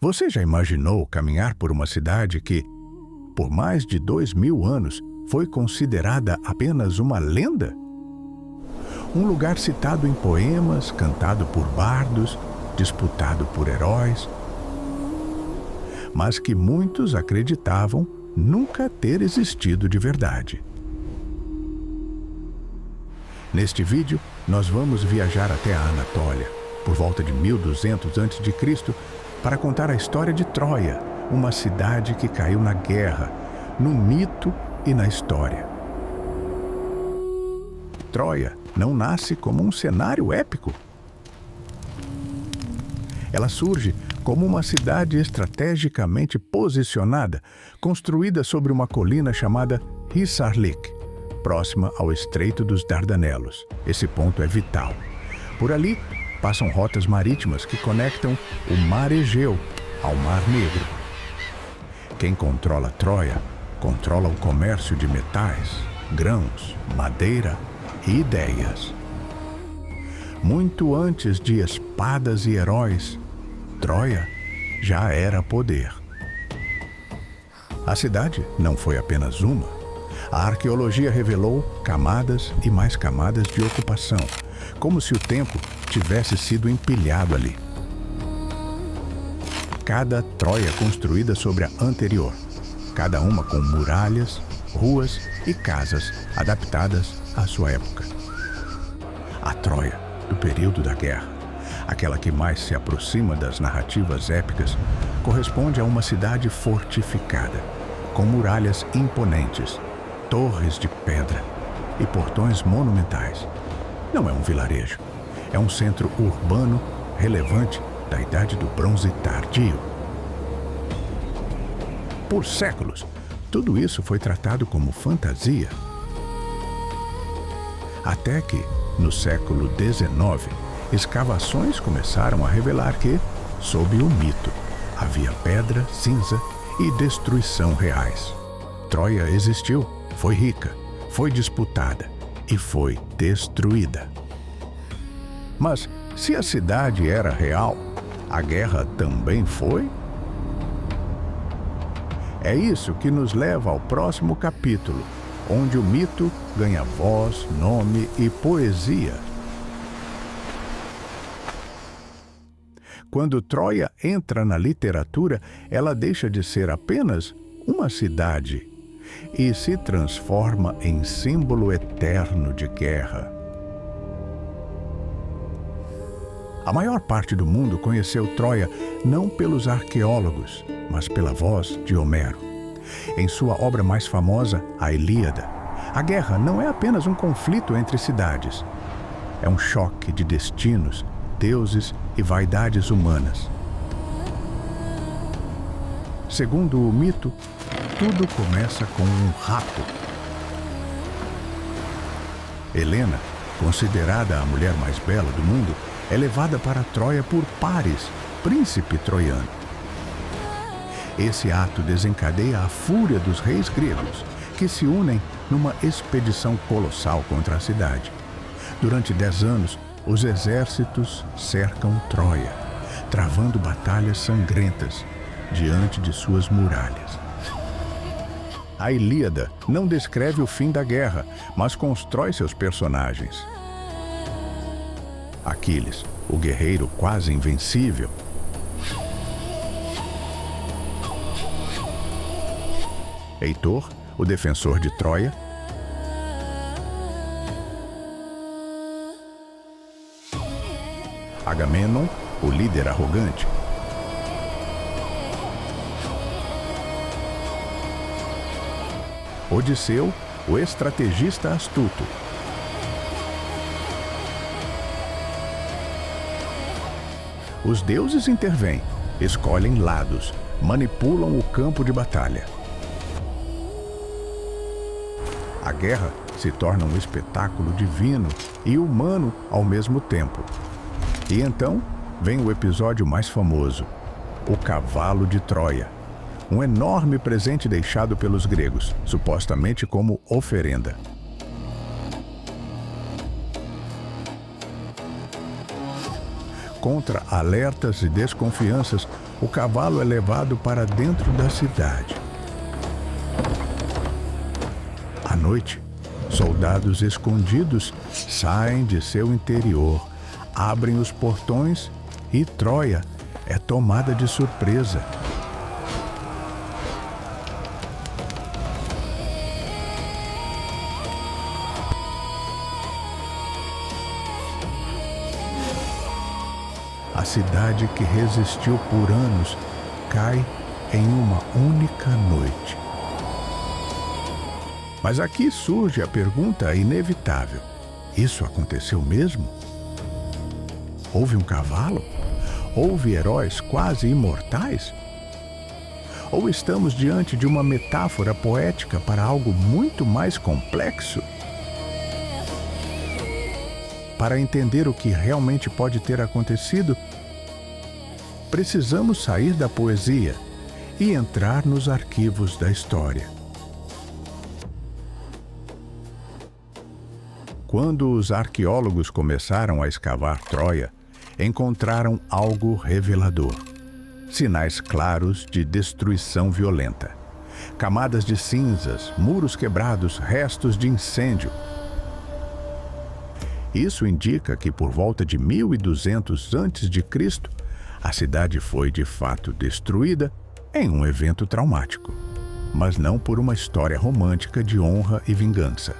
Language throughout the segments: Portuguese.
Você já imaginou caminhar por uma cidade que, por mais de 2000 anos, foi considerada apenas uma lenda? Um lugar citado em poemas, cantado por bardos, disputado por heróis, mas que muitos acreditavam nunca ter existido de verdade. Neste vídeo, nós vamos viajar até a Anatólia, por volta de 1200 a.C., para contar a história de Troia, uma cidade que caiu na guerra, no mito e na história. Troia não nasce como um cenário épico. Ela surge como uma cidade estrategicamente posicionada, construída sobre uma colina chamada Hisarlik, próxima ao Estreito dos Dardanelos. Esse ponto é vital. Por ali, passam rotas marítimas que conectam o Mar Egeu ao Mar Negro. Quem controla Troia, controla o comércio de metais, grãos, madeira e ideias. Muito antes de espadas e heróis, Troia já era poder. A cidade não foi apenas uma. A arqueologia revelou camadas e mais camadas de ocupação, como se o tempo tivesse sido empilhado ali. Cada Troia construída sobre a anterior, cada uma com muralhas, ruas e casas adaptadas à sua época. A Troia do período da guerra, aquela que mais se aproxima das narrativas épicas, corresponde a uma cidade fortificada, com muralhas imponentes, torres de pedra e portões monumentais. Não é um vilarejo, é um centro urbano relevante da Idade do Bronze Tardio. Por séculos, tudo isso foi tratado como fantasia. Até que, no século XIX, escavações começaram a revelar que, sob o mito, havia pedra, cinza e destruição reais. Troia existiu, foi rica, foi disputada e foi destruída. Mas, se a cidade era real, a guerra também foi? É isso que nos leva ao próximo capítulo, onde o mito ganha voz, nome e poesia. Quando Troia entra na literatura, ela deixa de ser apenas uma cidade e se transforma em símbolo eterno de guerra. A maior parte do mundo conheceu Troia não pelos arqueólogos, mas pela voz de Homero. Em sua obra mais famosa, a Ilíada, a guerra não é apenas um conflito entre cidades. É um choque de destinos, deuses e vaidades humanas. Segundo o mito, tudo começa com um rapto. Helena, considerada a mulher mais bela do mundo, é levada para Troia por Paris, príncipe troiano. Esse ato desencadeia a fúria dos reis gregos, que se unem numa expedição colossal contra a cidade. Durante 10 anos, os exércitos cercam Troia, travando batalhas sangrentas diante de suas muralhas. A Ilíada não descreve o fim da guerra, mas constrói seus personagens. Aquiles, o guerreiro quase invencível. Heitor, o defensor de Troia. Agamemnon, o líder arrogante. Odisseu, o estrategista astuto. Os deuses intervêm, escolhem lados, manipulam o campo de batalha. A guerra se torna um espetáculo divino e humano ao mesmo tempo. E então vem o episódio mais famoso, o cavalo de Troia. Um enorme presente deixado pelos gregos, supostamente como oferenda. Contra alertas e desconfianças, o cavalo é levado para dentro da cidade. À noite, soldados escondidos saem de seu interior, abrem os portões e Troia é tomada de surpresa. A cidade que resistiu por anos cai em uma única noite. Mas aqui surge a pergunta inevitável: isso aconteceu mesmo? Houve um cavalo? Houve heróis quase imortais? Ou estamos diante de uma metáfora poética para algo muito mais complexo? Para entender o que realmente pode ter acontecido, precisamos sair da poesia e entrar nos arquivos da história. Quando os arqueólogos começaram a escavar Troia, encontraram algo revelador: sinais claros de destruição violenta. Camadas de cinzas, muros quebrados, restos de incêndio. Isso indica que por volta de 1200 a.C., a cidade foi de fato destruída em um evento traumático, mas não por uma história romântica de honra e vingança.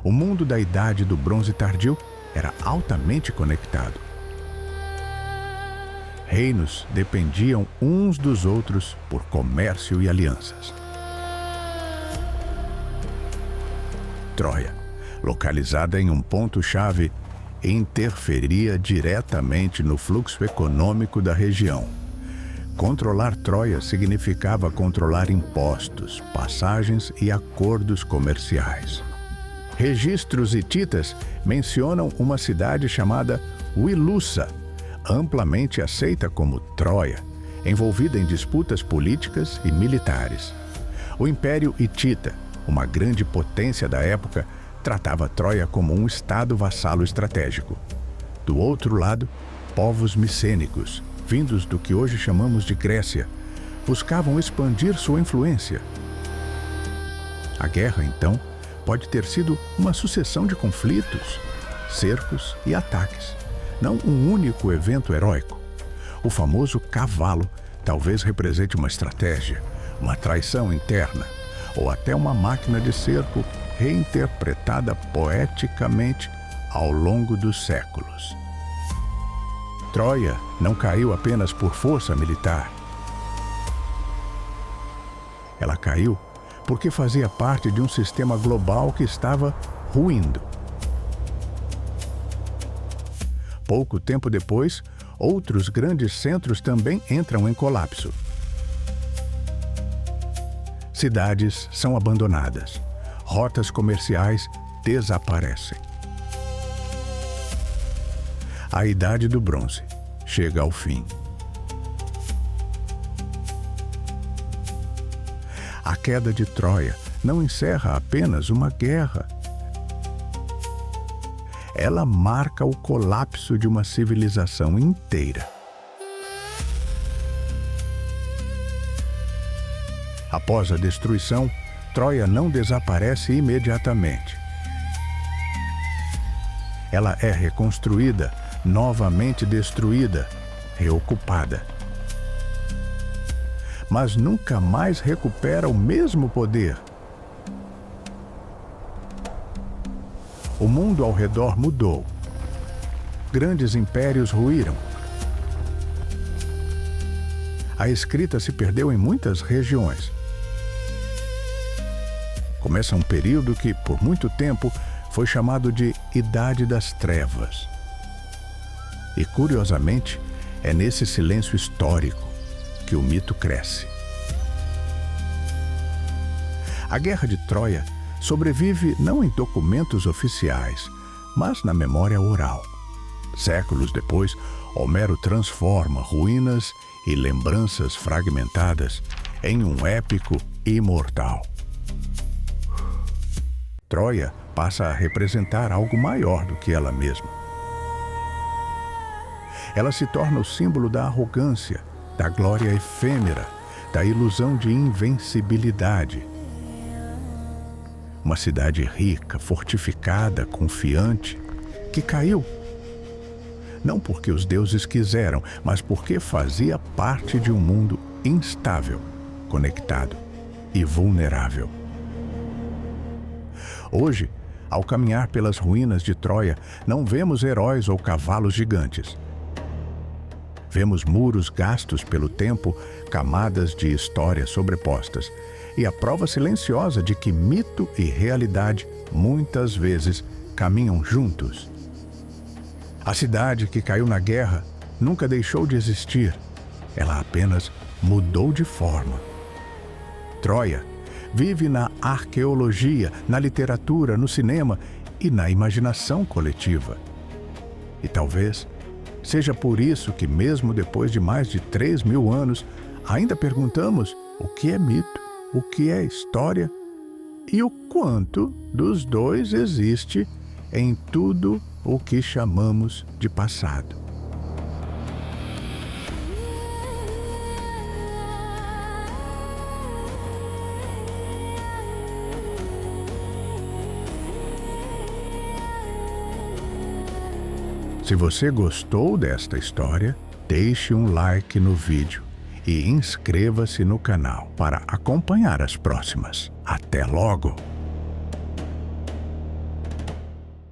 O mundo da Idade do Bronze Tardio era altamente conectado. Reinos dependiam uns dos outros por comércio e alianças. Troia, localizada em um ponto-chave, interferia diretamente no fluxo econômico da região. Controlar Troia significava controlar impostos, passagens e acordos comerciais. Registros hititas mencionam uma cidade chamada Wilussa, amplamente aceita como Troia, envolvida em disputas políticas e militares. O Império Hitita, uma grande potência da época, tratava Troia como um estado vassalo estratégico. Do outro lado, povos micênicos, vindos do que hoje chamamos de Grécia, buscavam expandir sua influência. A guerra, então, pode ter sido uma sucessão de conflitos, cercos e ataques, não um único evento heróico. O famoso cavalo talvez represente uma estratégia, uma traição interna, ou até uma máquina de cerco reinterpretada poeticamente ao longo dos séculos. Troia não caiu apenas por força militar. Ela caiu porque fazia parte de um sistema global que estava ruindo. Pouco tempo depois, outros grandes centros também entram em colapso. Cidades são abandonadas, rotas comerciais desaparecem. A Idade do Bronze chega ao fim. A queda de Troia não encerra apenas uma guerra. Ela marca o colapso de uma civilização inteira. Após a destruição, Troia não desaparece imediatamente. Ela é reconstruída, novamente destruída, reocupada. Mas nunca mais recupera o mesmo poder. O mundo ao redor mudou. Grandes impérios ruíram. A escrita se perdeu em muitas regiões. Começa um período que, por muito tempo, foi chamado de Idade das Trevas. E, curiosamente, é nesse silêncio histórico que o mito cresce. A Guerra de Troia sobrevive não em documentos oficiais, mas na memória oral. Séculos depois, Homero transforma ruínas e lembranças fragmentadas em um épico imortal. Troia passa a representar algo maior do que ela mesma. Ela se torna o símbolo da arrogância, da glória efêmera, da ilusão de invencibilidade. Uma cidade rica, fortificada, confiante, que caiu. Não porque os deuses quiseram, mas porque fazia parte de um mundo instável, conectado e vulnerável. Hoje, ao caminhar pelas ruínas de Troia, não vemos heróis ou cavalos gigantes. Vemos muros gastos pelo tempo, camadas de história sobrepostas, e a prova silenciosa de que mito e realidade muitas vezes caminham juntos. A cidade que caiu na guerra nunca deixou de existir, ela apenas mudou de forma. Troia vive na arqueologia, na literatura, no cinema e na imaginação coletiva. E talvez seja por isso que, mesmo depois de mais de 3.000 anos, ainda perguntamos o que é mito, o que é história e o quanto dos dois existe em tudo o que chamamos de passado. Se você gostou desta história, deixe um like no vídeo e inscreva-se no canal para acompanhar as próximas. Até logo!